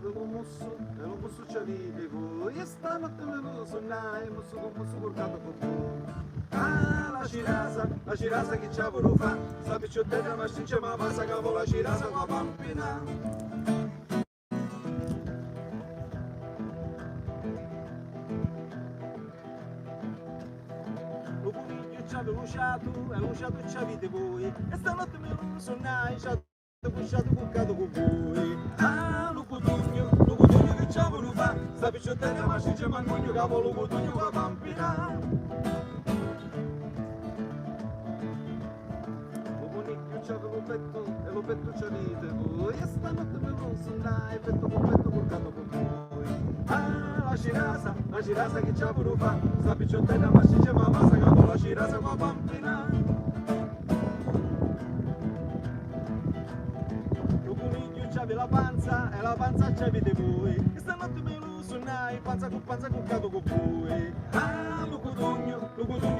avevo musso, e lo musso c'è vide voi, e stanotte me lo sonnai, musso con musso portato con voi. Ah, la cirasa che c'ha voluto fa, sta picciottella ma scince ma passa capo la cirasa con la pampina. Lo coniglio ci avevo usciato, e l'usciato ci avete voi, e stanotte me lo sonnai, ci pusciato cuccato con voi. Ah, lo cotugno che ci avevo fa, sta picciottella ma scince ma cogno capo lo cotugno con la pampina. C'avevo petto e lo petto c'avete voi, e stanotte me lo sonnai, petto portato con voi. Ah, la cirasa che c'ha voluto fa, sta picciottella ma si chiama massa capo la cirasa con la pampina. Lo coniglio c'aveva la panza e la panza c'avete voi, e stanotte me lo sonnai, panza cuccato con voi. Ah, lo cotugno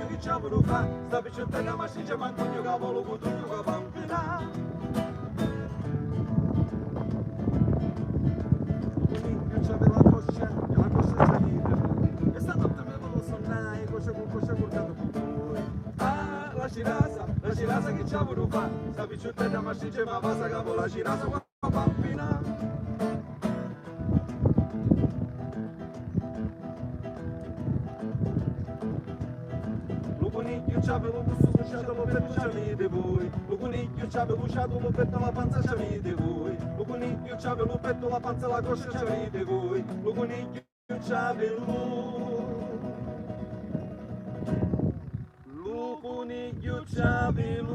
che c'ha voluto fa, sta picciottella ma si chiama cogno capo lo cotugno con la pampina. C'aveva la coscia e la coscia c'avete voi, e stanotte me lo sonnai, coscia portato con voi. Ah, la cirasa che c'ha voluto fa, sta picciottella ma si chiama passa capo la cirasa con la pampina. Lo coniglio c'aveva questo sciato, lo petto c'avete voi, lo coniglio c'aveva usciato, lo petto la panza c'avete voi, lo coniglio c'aveva lo petto, la panza, la coscia c'avete voi, lo coniglio c'aveva, lo coniglio c'aveva,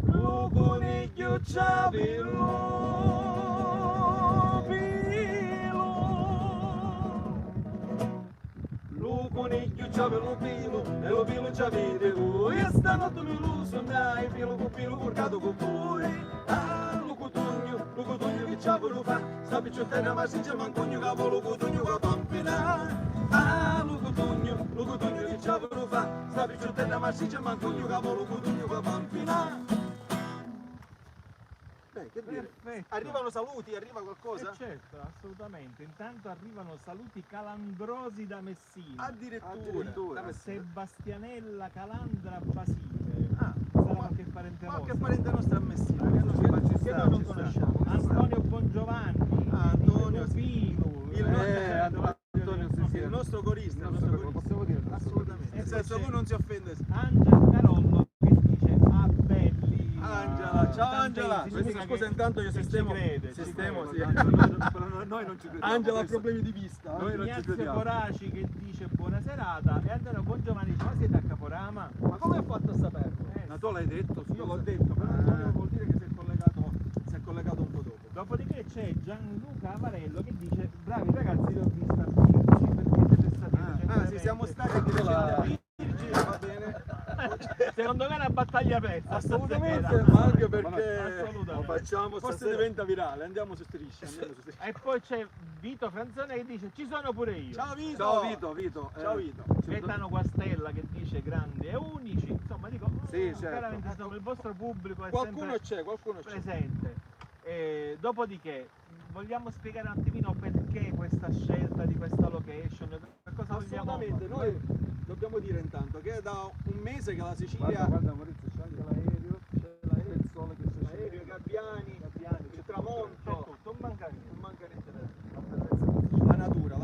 lo coniglio c'aveva. Lo coniglio c'aveva lo pelo e lo pelo c'avete voi, e stanotte me lo sonnai, pelo con pelo portato con voi. Ah, lo cotugno che c'ha voluto fa, sta picciottella ma si chiama cogno capo lo cotugno con la pampina. Ah, lo cotugno che c'ha voluto fa, sta picciottella ma si chiama cogno capo lo cotugno con la pampina. Che dire? Perfetto. Arrivano saluti, arriva qualcosa? Certo, assolutamente. Intanto arrivano saluti calandrosi da Messina. Addirittura. Da Sebastianella Calandra Basile. Ah, sarà qualche parente qualche nostro. parente nostro a Messina che noi non conosciamo. Antonio Bongiovanni. Antonio Vino. Antonio il nostro corista, possiamo dire assolutamente. Nel senso, lui non si offende. Angela Carollo che dice ah belli. Angela, ciao Angela. Scusa, intanto io sistemo. Noi non ci crediamo. Angela ha problemi di vista. Noi non ci Ignazio crediamo. Coraci che dice buona serata, e Antonio Bongiovanni dice ma siete a Caporama? Ma come hai fatto a saperlo? Ma tu l'hai detto? Io l'ho detto, però Antonio vuol dire che si è collegato un po' dopo. Dopodiché c'è Gianluca Avarello che dice bravi ragazzi, li ho visti a Virgi perché siete stati Sì, siamo stati a Virgi, va bene. Secondo me è una battaglia persa. Assolutamente, ma anche perché Assolutamente. facciamo forse diventa virale, andiamo su Striscia. E poi c'è Vito Franzone che dice ci sono pure io. Ciao Vito! Ciao Vito! Gaetano Guastella che dice grandi e unici, insomma dico, Sì, certo. chiaramente insomma, il vostro pubblico è Qualcuno sempre c'è. presente. Dopodiché vogliamo spiegare un attimino perché questa scelta di questa location, per cosa vogliamo? Assolutamente, noi dobbiamo dire intanto che è da un mese che la Sicilia... Guarda Maurizio, c'è anche l'aereo, il sole che c'è. L'aereo, i gabbiani, il tramonto, Non manca niente. la natura.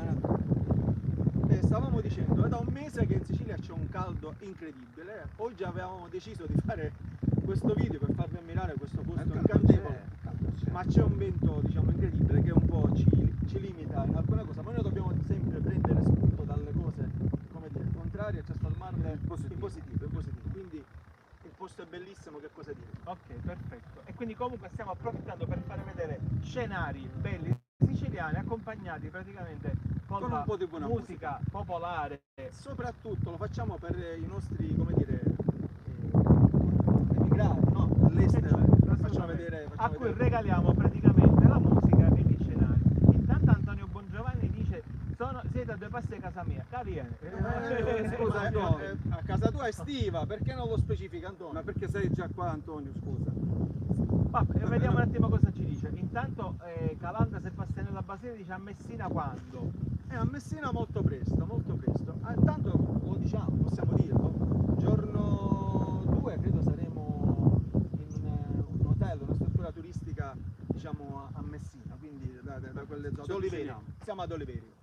E stavamo dicendo, è da un mese che in Sicilia c'è un caldo incredibile. Oggi avevamo deciso di fare questo video per farvi ammirare questo posto incantevole. Ma c'è un vento, diciamo, incredibile che un po' ci limita in alcune cose, ma noi dobbiamo sempre prendere spunto dalle cose, come dire, contrarie e trasformarle in positivo. Quindi il posto è bellissimo, che cosa dire? Ok, perfetto. E quindi comunque stiamo approfittando per far vedere scenari belli siciliani accompagnati praticamente con un la po' di buona musica popolare. Soprattutto lo facciamo per i nostri, come dire, emigrati, no? All'estero. Facciamo vedere. A cui regaliamo praticamente la musica e gli scenari. Intanto Antonio Bongiovanni dice siete a due passi a casa mia. Da viene. Scusa Antonio, a casa tua è estiva, perché non lo specifica Antonio? Ma perché sei già qua Antonio, scusa? Vabbè, Vediamo un attimo cosa ci dice. Intanto Calandra Sebastianella Basile dice a Messina quando? A Messina molto presto, molto presto. Intanto lo diciamo, possiamo dirlo. Giorno 2 credo saremo in un hotel, una struttura turistica diciamo a Messina, quindi da quelle zone. Ci Oliveri. avviciniamo. Siamo ad Oliveri.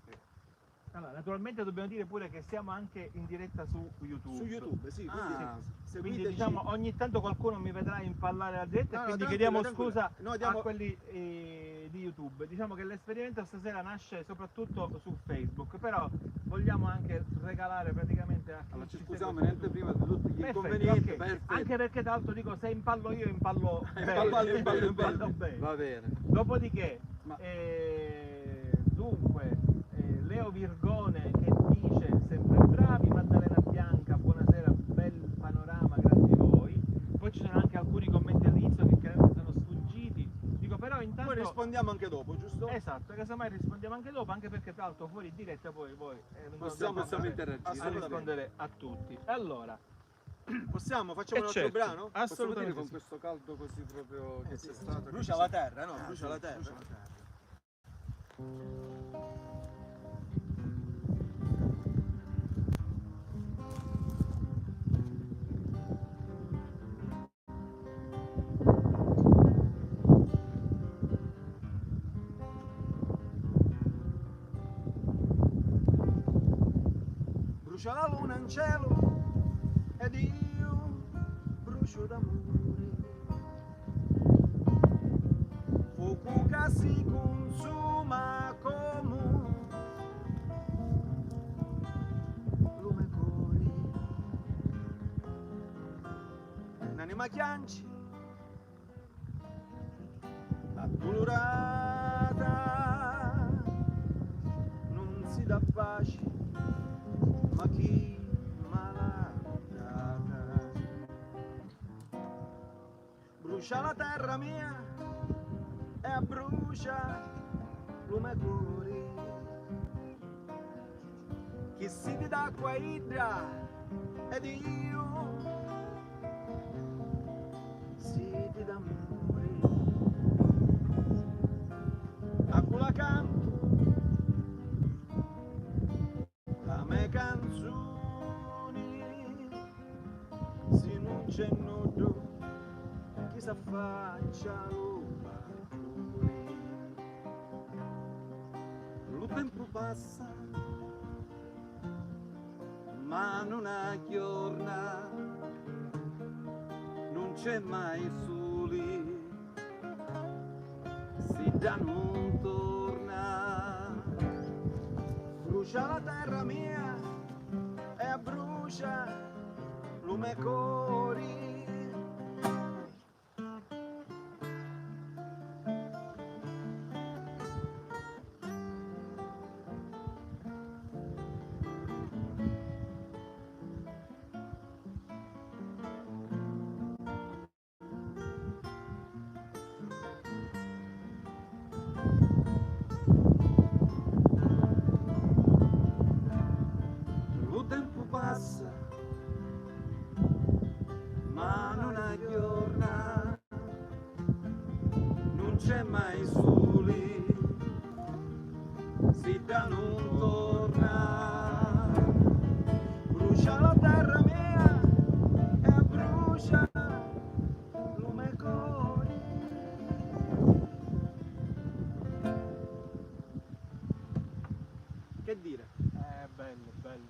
Allora, naturalmente dobbiamo dire pure che siamo anche in diretta su YouTube. Su YouTube, sì, quindi Ah, Quindi seguiteci. diciamo ogni tanto qualcuno mi vedrà impallare la diretta No, e no, quindi tranquillo, chiediamo tranquillo. scusa Noi diamo- a quelli di YouTube. Diciamo che l'esperimento stasera nasce soprattutto su Facebook, però vogliamo anche regalare praticamente a chi allora ci ci scusiamo segue su niente YouTube. prima di tutti gli Perfetto, inconvenienti. ok. Perfetto. Anche perché tra l'altro dico se impallo io impallo bene. Va bene. Dopodiché, Ma- dunque, Leo Virgone che dice sempre bravi, Maddalena Bianca, buonasera, bel panorama, grandi voi. Poi ci sono anche alcuni commenti all'inizio che chiaramente sono sfuggiti. Dico però intanto... Poi rispondiamo anche dopo, giusto? Esatto, casomai rispondiamo anche dopo, anche perché tra l'altro fuori diretta poi voi non Possiamo andate interagire. a Assolutamente. rispondere a tutti. Allora, Facciamo un altro certo, brano? Possiamo assolutamente dire con sì. questo caldo così proprio che Sì, c'è sì. stato. Brucia la terra, no? Ah, Brucia sì, la terra. brucia la terra. Brucia la luna in cielo ed io brucio d'amore. Fuoco che si consuma come lume cori. Un'anima chianci addolorata non si dà pace, ma chi malandata brucia la terra mia e abbrucia lume cuori. Chi si ti d'acqua idra ed io si ti d'amore. Acqua la canto la me canzoni, se non c'è nudo chi s'affaccia lo bacione. Lo tempo passa, ma non aggiorna, non c'è mai soli, si da non torna. Brucia la terra mia e abbrucia lume cori. Lo tempo passa, ma non aggiorna, non c'è mai soli, si da non torna. Brucia la terra mia e abbrucia lume cori. Che dire? Bello, bello.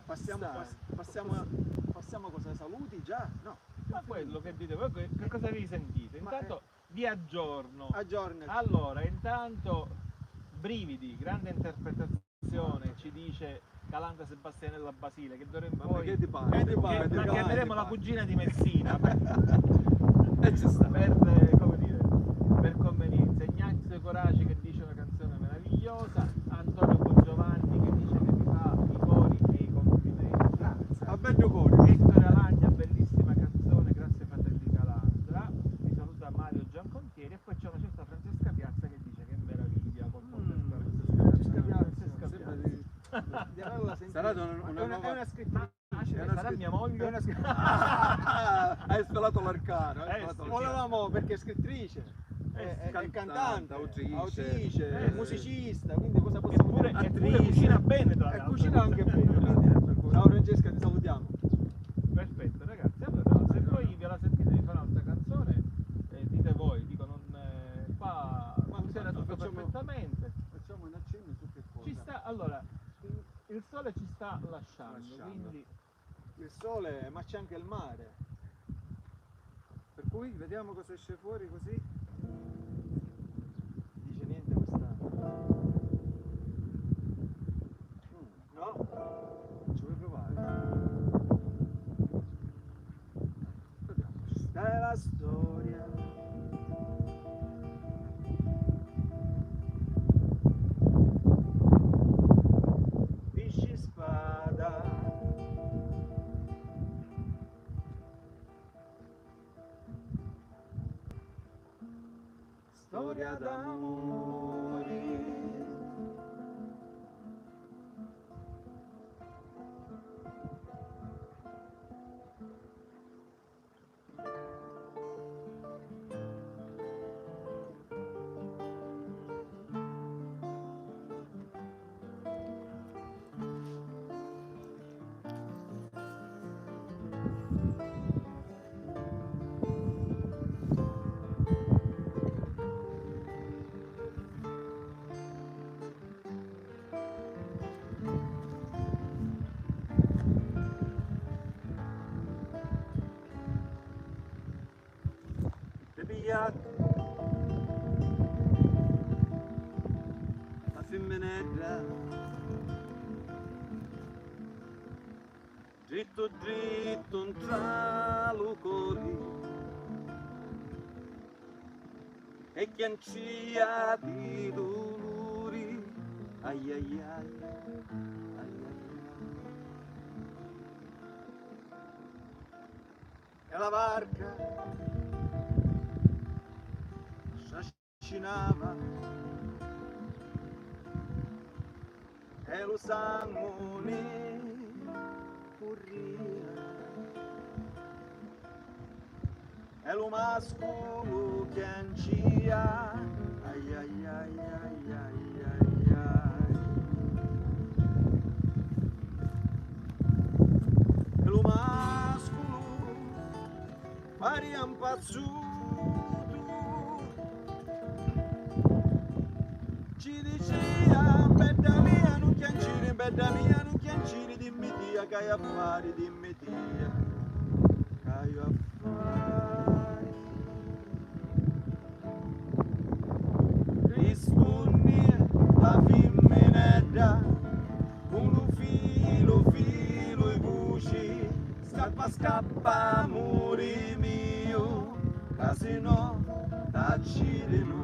Passiamo cosa ai saluti già? No. Ma quello che dite voi, che cosa vi sentite? Ma, Intanto vi aggiorno. Aggiornati. Allora, intanto brividi, grande interpretazione, ci dice Calandra Sebastianella Basile, che d'ora in Vabbè, poi che ti pare? Che ti pare? che- Che ti chiameremo pare? la cugina di Messina E ci sta. come dire, per convenienza. Ignazio Coraci che dice una canzone meravigliosa, Antonio Bongiovanni che dice che vi fa i cori e i complimenti. A bello cuore. Ettore Alagna, bellissima canzone, grazie fratelli Calandra. Mi saluta Mario Giancontieri e poi c'è una certa Francesca Piazza che dice che meraviglia con Francesca Piazza, Francesca Sembra Piazza. di- Di averla sentita. Sarà una È una nuova- scrittrice. Sarà una mia scritta- moglie. È una scrittrice. Hai svelato l'arcano. hai Eh, svelato sì. l'arcano. Volevamo perché è scrittrice. è cantante, autrice, Eh, musicista, quindi cosa possiamo Eppure, dire? eppure cucina bene, tra E l'altro. cucina anche bene. quindi- Ciao Francesca, ti salutiamo. Perfetto, ragazzi. Allora, se poi ve la sentite di fare un'altra canzone, dite voi, dico, non qua Ma funziona infatti, tutto facciamo- perfettamente. facciamo un accenno su che cosa? Ci sta, allora, il sole ci sta lasciando, Lasciando. quindi Il sole, ma c'è anche il mare. Per cui vediamo cosa esce fuori così. Dice niente quest'anno. No? Ci vuoi provare? Vediamo. Questa è la storia. Pisci spada. Storia d'amore. Bebigliac, la femminetta, dritto dritto un tralo cori, e chiancia di dolori, ai ai ai, ai ai. E la barca s'ascinava e lo sangue corria e lo mascolo che ancia ai ai ai ai ai ai ai e lo mascolo pari un pazzuto ci diceva bella mia non chiancini, bella mia non chiancini, dimmi dia che hai affari, dimmi dia che hai affari. Risponde la femminetta, uno filo filo e voci, scappa scappa amore mio, che se no t'accidino.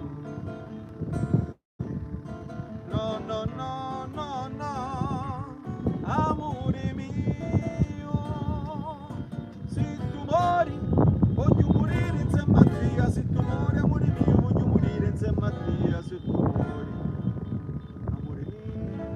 No, no, no, no, no, amore mio, se tu muori voglio morire insieme a te, se tu muori amore mio voglio morire insieme a te, se tu muori amore mio.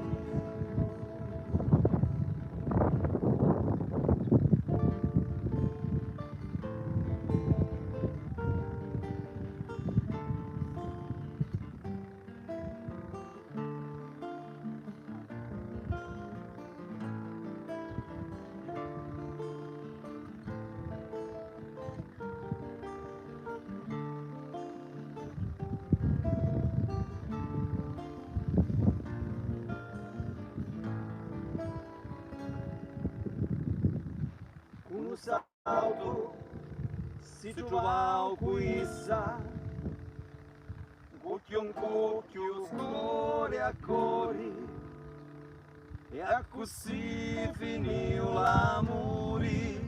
Un salto si trovava qui sa, un cucchio score a cori, e a così finì l'amore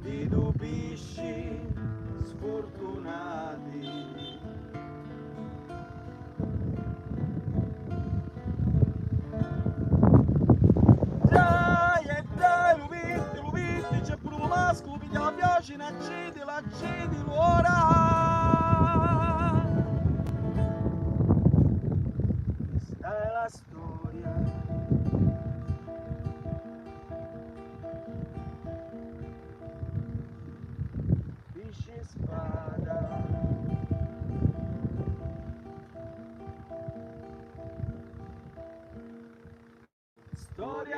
di due pesci sfortunati. Dai, e dai, lo vitti, c'è pure lo mascolo, piglia la piace, l'accidi, ora. Questa è la storia. Pisci spada.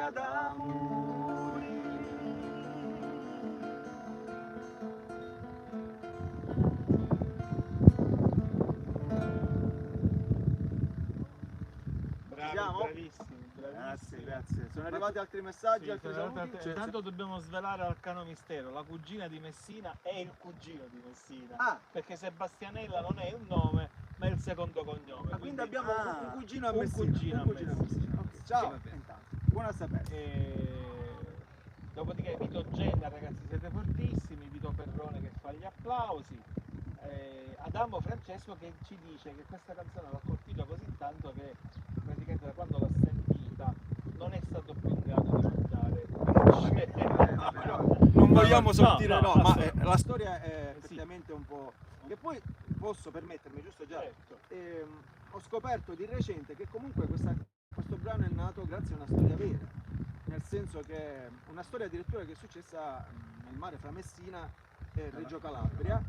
storia d'amore. Bravi, Siamo? bravissimi, Grazie, bravissimi. grazie. Sono arrivati altri messaggi, Sì, altri sono saluti? arrivate- intanto dobbiamo svelare l'arcano mistero, la cugina di Messina è il cugino di Messina, Ah, perché Sebastianella non è un nome, ma è il secondo cognome. ah, quindi abbiamo un cugino a un Messina. cugino a Un cugino a Messina. Messina. Ok, ciao, va bene. intanto. Buona a sapere. Dopodiché Vito Genna, ragazzi, siete fortissimi, Vito Perrone che fa gli applausi, Adamo Francesco che ci dice che questa canzone l'ha colpito così tanto che praticamente da quando l'ha sentita non è stato più in grado di mangiare pesce. Non vogliamo No, sortire, no, ma assolutamente. la storia è Sì. effettivamente un po'. Che poi posso permettermi, giusto già? Certo. Ho scoperto di recente che comunque questo brano è nato grazie a una storia vera, nel senso che una storia addirittura che è successa nel mare fra Messina e Reggio Calabria,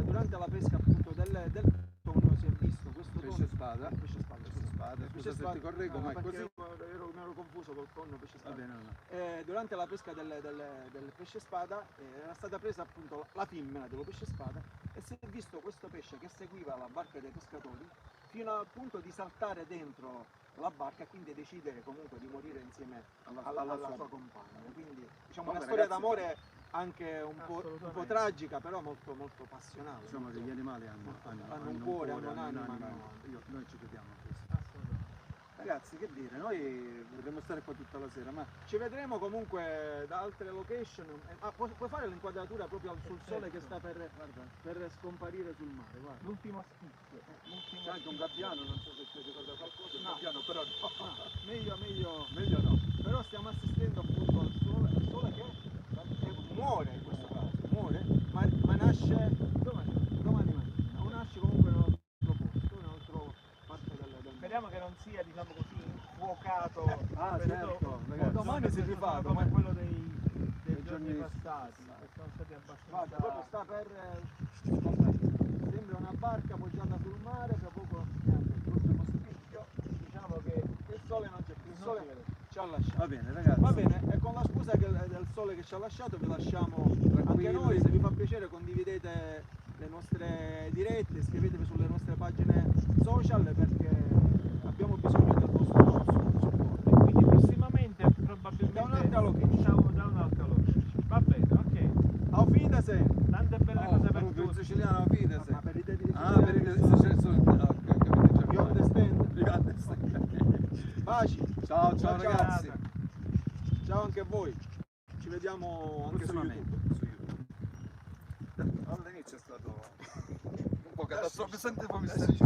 durante la pesca appunto del tonno si è visto questo Pesce spada. pesce spada, Pesce spada, scusa se ti correggo, ma è perché così. mi ero confuso col tonno pesce Va spada. bene, no. Durante la pesca del pesce spada era stata presa appunto la femmina dello pesce spada e si è visto questo pesce che seguiva la barca dei pescatori fino al punto di saltare dentro la barca e quindi decidere comunque di morire insieme alla sua compagna. Quindi diciamo una Vabbè, storia ragazzi, d'amore anche un po' Assolutamente. tragica, però molto molto passionale. Diciamo che gli animali hanno un cuore, hanno un'anima. Noi ci crediamo a questo. Assolutamente. Ragazzi, che dire, noi vorremmo stare qua tutta la sera, ma Ci vedremo comunque da altre location. Puoi fare l'inquadratura proprio sul sole che sta per scomparire sul mare, guarda. L'ultimo schizzo. c'è anche un gabbiano, non so se ti ricorda qualcosa, un No. gabbiano, però no. Meglio no. Però stiamo assistendo appunto al sole che muore in questo caso, muore, ma nasce domani mattina, o nasce comunque in un altro posto, in un'altra parte del Speriamo che non sia, diciamo così, infuocato. Ah, venuto- certo, ragazzi. Domani si rifà, come domani- quello dei giorni giorni passati, che sono stati Guarda, proprio abbastanza. sta per sembra una barca appoggiata sul mare, tra poco neanche il prossimo spicchio, Diciamo che il sole non c'è più, il non sole si vede. ci ha lasciato. Va bene, ragazzi. Va bene, e con la scusa del sole che ci ha lasciato vi lasciamo anche noi, se vi fa piacere condividete le nostre dirette, iscrivetevi sulle nostre pagine social perché abbiamo bisogno del vostro supporto. Quindi prossimamente probabilmente Da un'altra location. da un'altra location. Va bene, ok. Auf Wiedersehen! Tante belle cose per proprio in tutti. siciliano, fine Ma per i dediti Ah, per il se You understand? understand. Baci! Ciao, ciao Ciao, ragazzi. Ciao anche a voi! Ci vediamo anche su Prossimamente YouTube. su YouTube. All'inizio è stato un po' catastrofico, poi mi stai